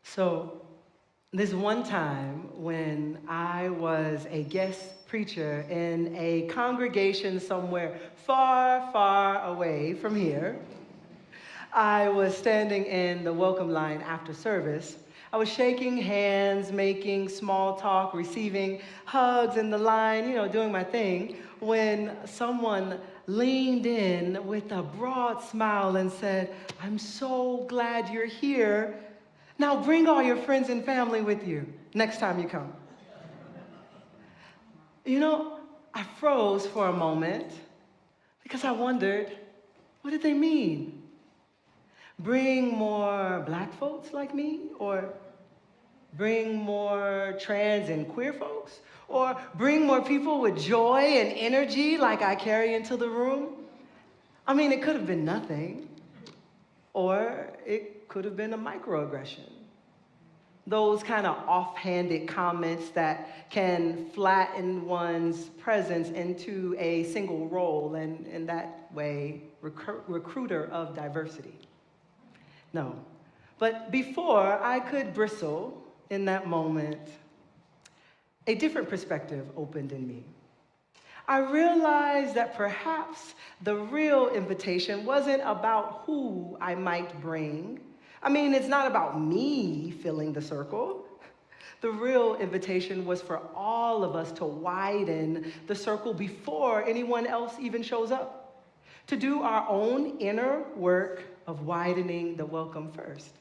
So, this one time when I was a guest preacher in a congregation somewhere far, far away from here, I was standing in the welcome line after service. I was shaking hands, making small talk, receiving hugs in the line, doing my thing, when someone leaned in with a broad smile and said, "I'm so glad you're here. Now bring all your friends and family with you next time you come." I froze for a moment because I wondered, what did they mean? Bring more black folks like me? Or bring more trans and queer folks? Or bring more people with joy and energy like I carry into the room? I mean, it could have been nothing. Or it could have been a microaggression. Those kind of offhanded comments that can flatten one's presence into a single role and in that way, recruiter of diversity. No. But before I could bristle in that moment, a different perspective opened in me. I realized that perhaps the real invitation wasn't about who I might bring. I mean, it's not about me filling the circle. The real invitation was for all of us to widen the circle before anyone else even shows up, to do our own inner work of widening the welcome first.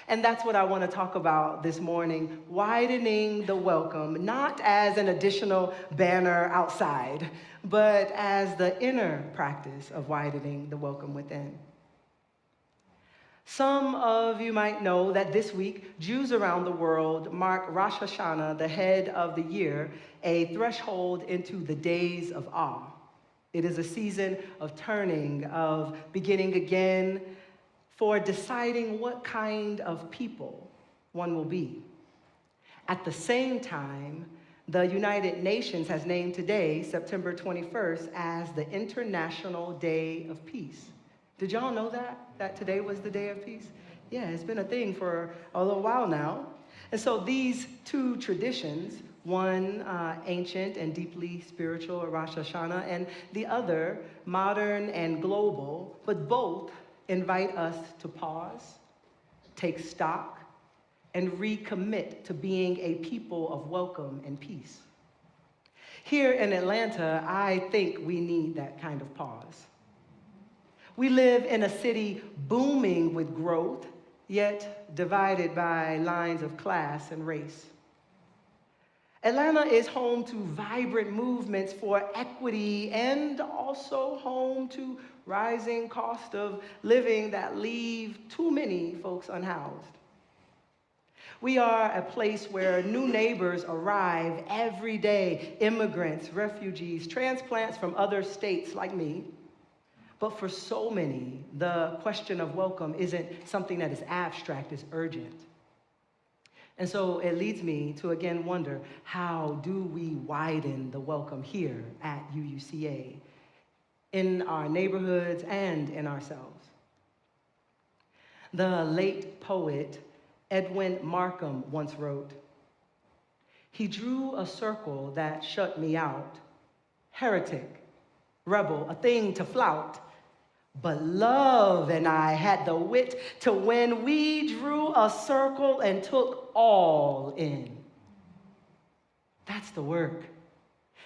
And that's what I want to talk about this morning, widening the welcome, not as an additional banner outside, but as the inner practice of widening the welcome within. Some of you might know that this week, Jews around the world mark Rosh Hashanah, the head of the year, a threshold into the days of awe. It is a season of turning, of beginning again, for deciding what kind of people one will be. At the same time, the United Nations has named today, September 21st, as the International Day of Peace. Did y'all know that today was the Day of Peace? Yeah, it's been a thing for a little while now. And so these two traditions, one ancient and deeply spiritual, Rosh Hashanah, and the other modern and global, but both invite us to pause, take stock, and recommit to being a people of welcome and peace. Here in Atlanta, I think we need that kind of pause. We live in a city booming with growth, yet divided by lines of class and race. Atlanta is home to vibrant movements for equity and also home to rising cost of living that leave too many folks unhoused. We are a place where new neighbors arrive every day, immigrants, refugees, transplants from other states like me. But for so many, the question of welcome isn't something that is abstract, it's urgent. And so it leads me to again wonder, how do we widen the welcome here at UUCA, in our neighborhoods and in ourselves? The late poet Edwin Markham once wrote, "He drew a circle that shut me out, heretic, rebel, a thing to flout. But love and I had the wit to when we drew a circle and took all in." That's the work.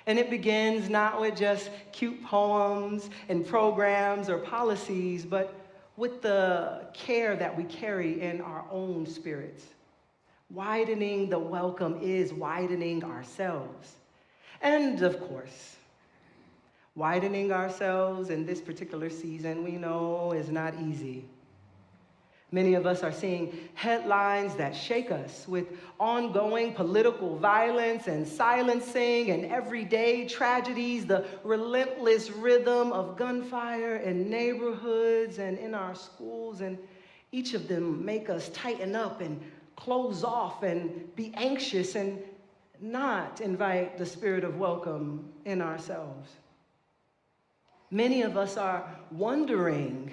And it begins not with just cute poems and programs or policies, but with the care that we carry in our own spirits. Widening the welcome is widening ourselves. And of course, widening ourselves in this particular season, we know, is not easy. Many of us are seeing headlines that shake us with ongoing political violence and silencing and everyday tragedies, the relentless rhythm of gunfire in neighborhoods and in our schools, and each of them make us tighten up and close off and be anxious and not invite the spirit of welcome in ourselves. Many of us are wondering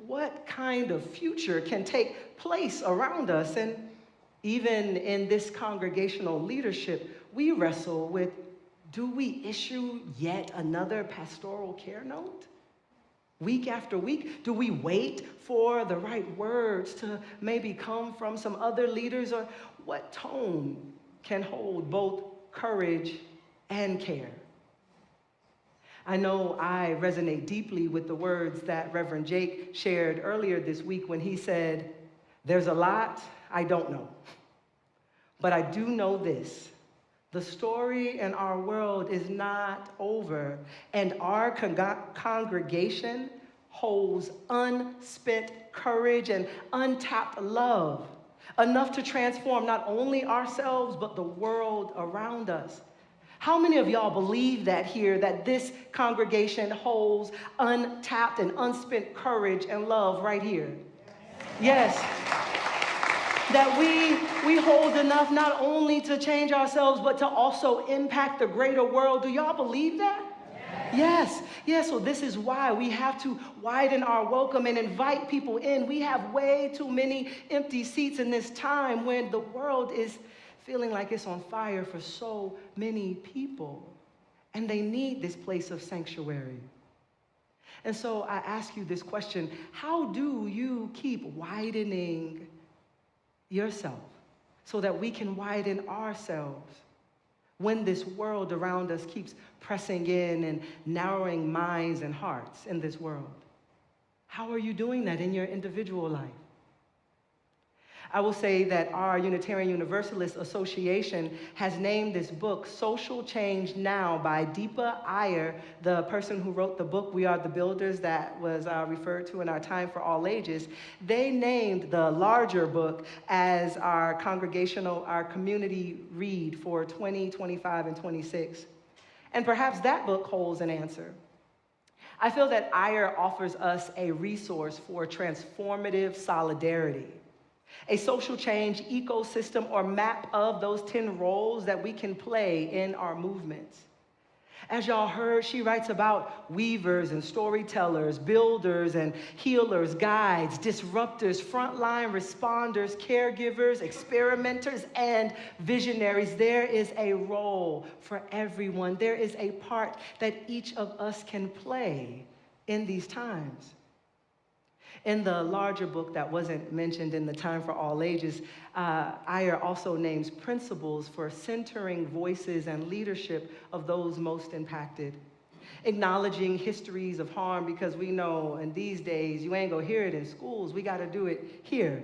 what kind of future can take place around us? And even in this congregational leadership, we wrestle with, do we issue yet another pastoral care note? Week after week, do we wait for the right words to maybe come from some other leaders? Or what tone can hold both courage and care? I know I resonate deeply with the words that Reverend Jake shared earlier this week when he said, "There's a lot I don't know, but I do know this. The story in our world is not over, and our congregation holds unspent courage and untapped love, enough to transform not only ourselves, but the world around us." How many of y'all believe that here, that this congregation holds untapped and unspent courage and love right here? Yes. That we hold enough not only to change ourselves, but to also impact the greater world. Do y'all believe that? Yes. Yes. So this is why we have to widen our welcome and invite people in. We have way too many empty seats in this time when the world is feeling like it's on fire for so many people, and they need this place of sanctuary. And so I ask you this question: how do you keep widening yourself so that we can widen ourselves when this world around us keeps pressing in and narrowing minds and hearts in this world? How are you doing that in your individual life? I will say that our Unitarian Universalist Association has named this book Social Change Now by Deepa Iyer, the person who wrote the book We Are the Builders that was referred to in our Time for All Ages. They named the larger book as our community read for 2025 and 26. And perhaps that book holds an answer. I feel that Iyer offers us a resource for transformative solidarity, a social change ecosystem or map of those 10 roles that we can play in our movements. As y'all heard, she writes about weavers and storytellers, builders and healers, guides, disruptors, frontline responders, caregivers, experimenters, and visionaries. There is a role for everyone. There is a part that each of us can play in these times. In the larger book that wasn't mentioned in the Time for All Ages, Iyer also names principles for centering voices and leadership of those most impacted, acknowledging histories of harm, because we know in these days you ain't gonna hear it in schools. We got to do it here.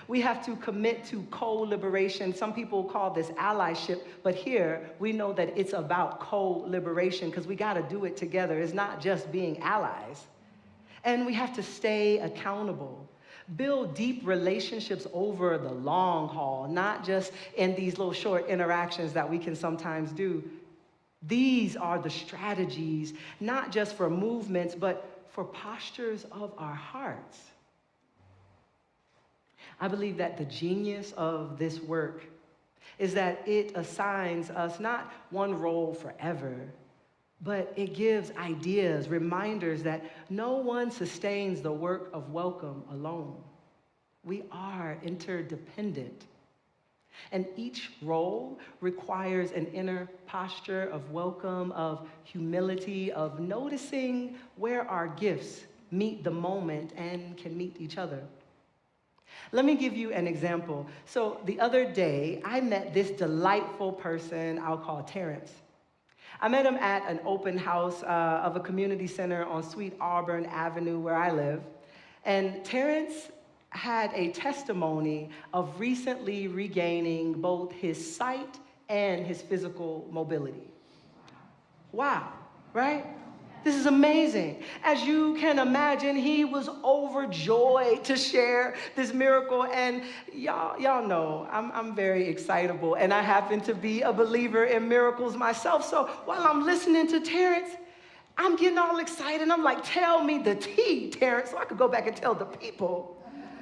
We have to commit to co-liberation. Some people call this allyship, but here we know that it's about co-liberation because we got to do it together. It's not just being allies. And we have to stay accountable, build deep relationships over the long haul, not just in these little short interactions that we can sometimes do. These are the strategies, not just for movements, but for postures of our hearts. I believe that the genius of this work is that it assigns us not one role forever, but it gives ideas, reminders that no one sustains the work of welcome alone. We are interdependent. And each role requires an inner posture of welcome, of humility, of noticing where our gifts meet the moment and can meet each other. Let me give you an example. So the other day, I met this delightful person I'll call Terrence. I met him at an open house of a community center on Sweet Auburn Avenue where I live. And Terrence had a testimony of recently regaining both his sight and his physical mobility. Wow, right? This is amazing. As you can imagine, he was overjoyed to share this miracle. And y'all know I'm very excitable, and I happen to be a believer in miracles myself. So while I'm listening to Terrence, I'm getting all excited. I'm like, tell me the tea, Terrence, so I could go back and tell the people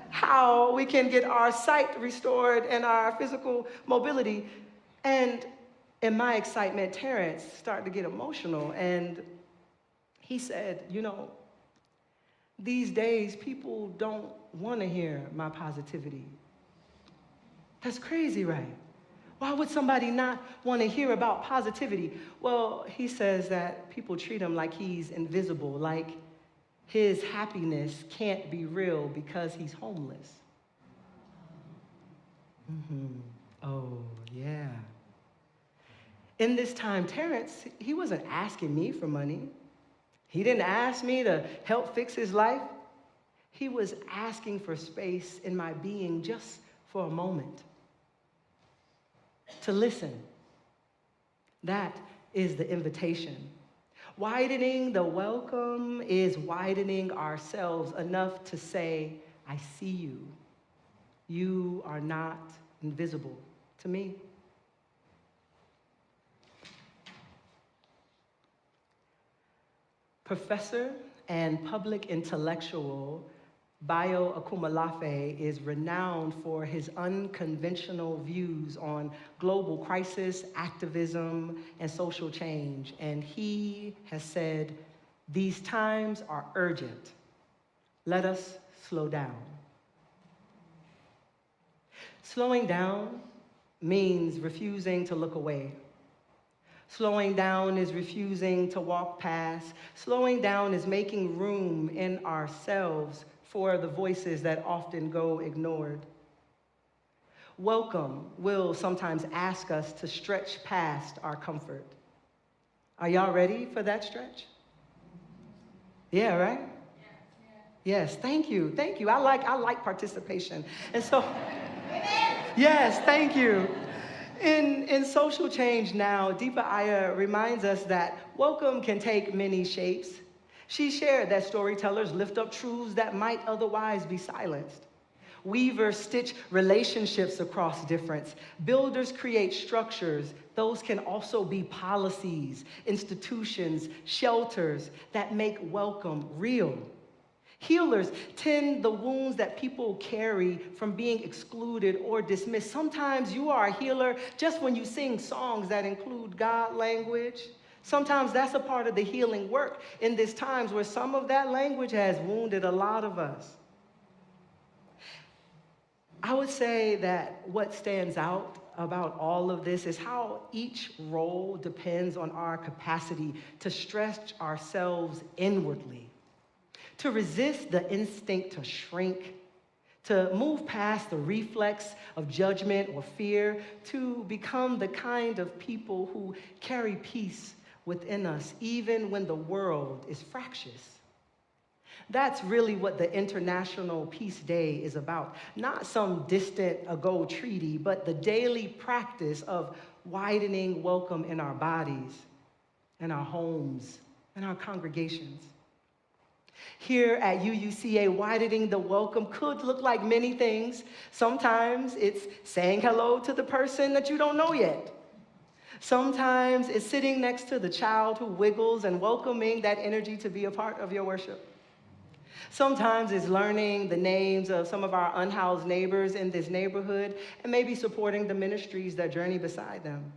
how we can get our sight restored and our physical mobility. And in my excitement, Terrence started to get emotional, and he said, These days, people don't want to hear my positivity. That's crazy, right? Why would somebody not want to hear about positivity? Well, he says that people treat him like he's invisible, like his happiness can't be real because he's homeless. Oh, yeah. In this time, Terrence, he wasn't asking me for money. He didn't ask me to help fix his life. He was asking for space in my being just for a moment. To listen. That is the invitation. Widening the welcome is widening ourselves enough to say, I see you. You are not invisible to me. Professor and public intellectual Bayo Akumalafe is renowned for his unconventional views on global crisis, activism, and social change. And he has said, these times are urgent. Let us slow down. Slowing down means refusing to look away. Slowing down is refusing to walk past. Slowing down is making room in ourselves for the voices that often go ignored. Welcome will sometimes ask us to stretch past our comfort. Are y'all ready for that stretch? Yeah, right? Yes, thank you. I like participation. And so, yes, thank you. In social change now, Deepa Iyer reminds us that welcome can take many shapes. She shared that storytellers lift up truths that might otherwise be silenced. Weavers stitch relationships across difference. Builders create structures. Those can also be policies, institutions, shelters that make welcome real. Healers tend the wounds that people carry from being excluded or dismissed. Sometimes you are a healer just when you sing songs that include God language. Sometimes that's a part of the healing work in these times where some of that language has wounded a lot of us. I would say that what stands out about all of this is how each role depends on our capacity to stretch ourselves inwardly, to resist the instinct to shrink, to move past the reflex of judgment or fear, to become the kind of people who carry peace within us, even when the world is fractious. That's really what the International Peace Day is about. Not some distant ago treaty, but the daily practice of widening welcome in our bodies, in our homes, in our congregations. Here at UUCA, widening the welcome could look like many things. Sometimes it's saying hello to the person that you don't know yet. Sometimes it's sitting next to the child who wiggles and welcoming that energy to be a part of your worship. Sometimes it's learning the names of some of our unhoused neighbors in this neighborhood and maybe supporting the ministries that journey beside them.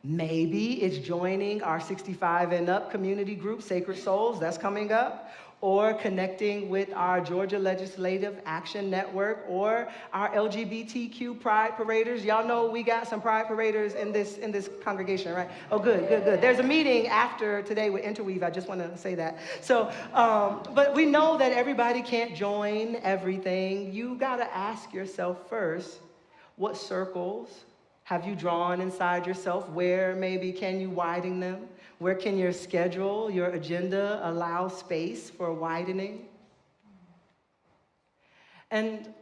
Maybe it's joining our 65 and up community group, Sacred Souls, that's coming up, or connecting with our Georgia Legislative Action Network or our LGBTQ Pride Paraders. Y'all know we got some Pride Paraders in this congregation, right? Oh, good. There's a meeting after today with Interweave. I just want to say that. So, but we know that everybody can't join everything. You got to ask yourself first, what circles have you drawn inside yourself? Where maybe can you widen them? Where can your schedule, your agenda allow space for widening? And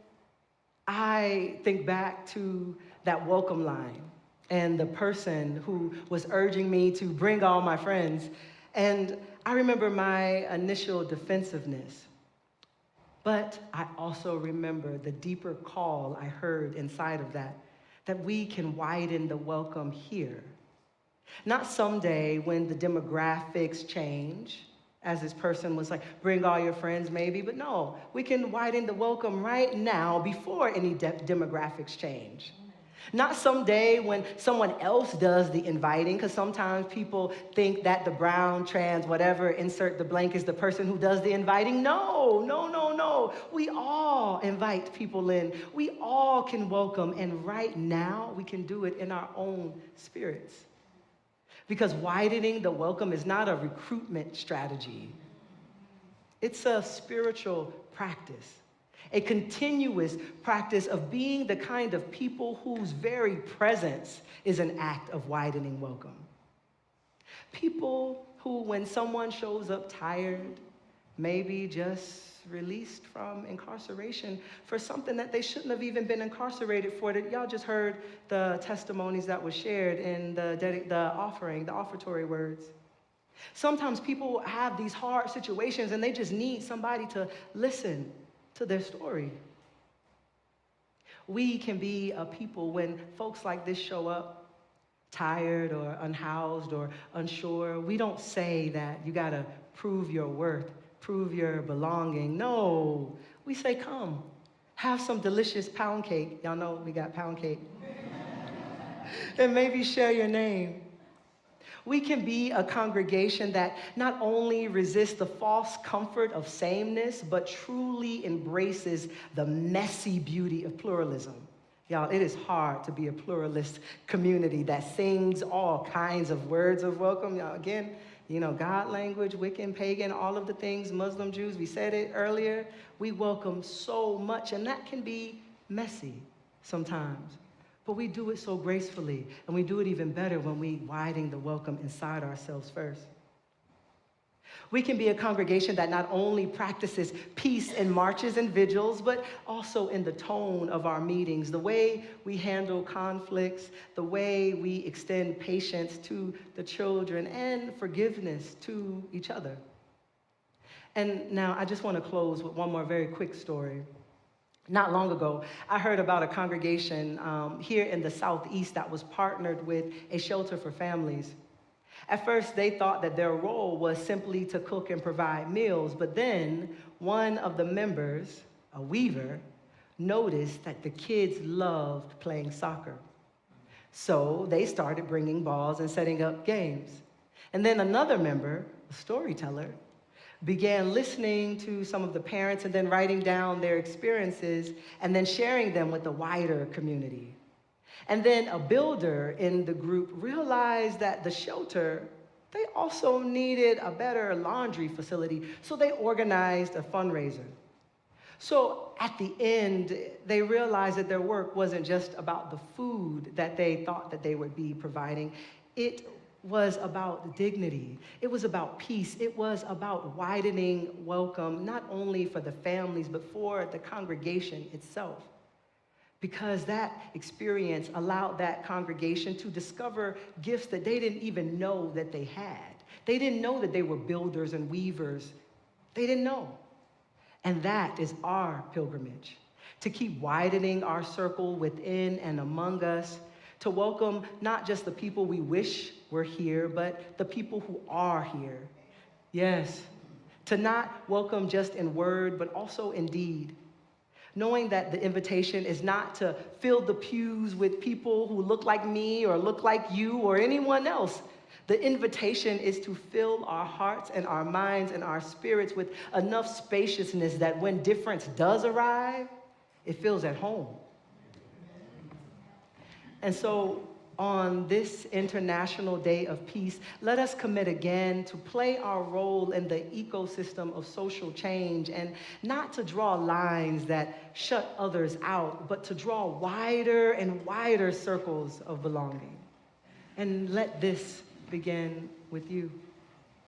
I think back to that welcome line and the person who was urging me to bring all my friends. And I remember my initial defensiveness. But I also remember the deeper call I heard inside of that we can widen the welcome here. Not someday when the demographics change, as this person was like, bring all your friends maybe, but no, we can widen the welcome right now before any demographics change. Not someday when someone else does the inviting, because sometimes people think that the brown, trans, whatever, insert the blank is the person who does the inviting. No, no, no, no. We all invite people in. We all can welcome, and right now we can do it in our own spirits. Because widening the welcome is not a recruitment strategy. It's a spiritual practice. A continuous practice of being the kind of people whose very presence is an act of widening welcome. People who, when someone shows up tired, maybe just released from incarceration for something that they shouldn't have even been incarcerated for. That y'all just heard the testimonies that were shared in the offertory words. Sometimes people have these hard situations and they just need somebody to listen to their story. We can be a people when folks like this show up, tired or unhoused or unsure. We don't say that you gotta prove your worth, prove your belonging. No, we say, come, have some delicious pound cake. Y'all know we got pound cake. And maybe share your name. We can be a congregation that not only resists the false comfort of sameness, but truly embraces the messy beauty of pluralism. Y'all, it is hard to be a pluralist community that sings all kinds of words of welcome. Y'all, again, God language, Wiccan, pagan, all of the things, Muslim, Jews, we said it earlier. We welcome so much, and that can be messy sometimes. But we do it so gracefully, and we do it even better when we widen the welcome inside ourselves first. We can be a congregation that not only practices peace in marches and vigils, but also in the tone of our meetings, the way we handle conflicts, the way we extend patience to the children, and forgiveness to each other. And now I just want to close with one more very quick story. Not long ago, I heard about a congregation here in the Southeast that was partnered with a shelter for families. At first, they thought that their role was simply to cook and provide meals, but then one of the members, a weaver, noticed that the kids loved playing soccer. So they started bringing balls and setting up games. And then another member, a storyteller, began listening to some of the parents and then writing down their experiences and then sharing them with the wider community. And then a builder in the group realized that the shelter, they also needed a better laundry facility, so they organized a fundraiser. So at the end, they realized that their work wasn't just about the food that they thought that they would be providing. It was about dignity. It was about peace. It was about widening welcome, not only for the families, but for the congregation itself. Because that experience allowed that congregation to discover gifts that they didn't even know that they had. They didn't know that they were builders and weavers. They didn't know. And that is our pilgrimage, to keep widening our circle within and among us, to welcome not just the people we wish were here, but the people who are here. Yes, to not welcome just in word, but also in deed. Knowing that the invitation is not to fill the pews with people who look like me or look like you or anyone else. The invitation is to fill our hearts and our minds and our spirits with enough spaciousness that when difference does arrive, it feels at home. And so on this International Day of Peace, let us commit again to play our role in the ecosystem of social change and not to draw lines that shut others out, but to draw wider and wider circles of belonging. And let this begin with you.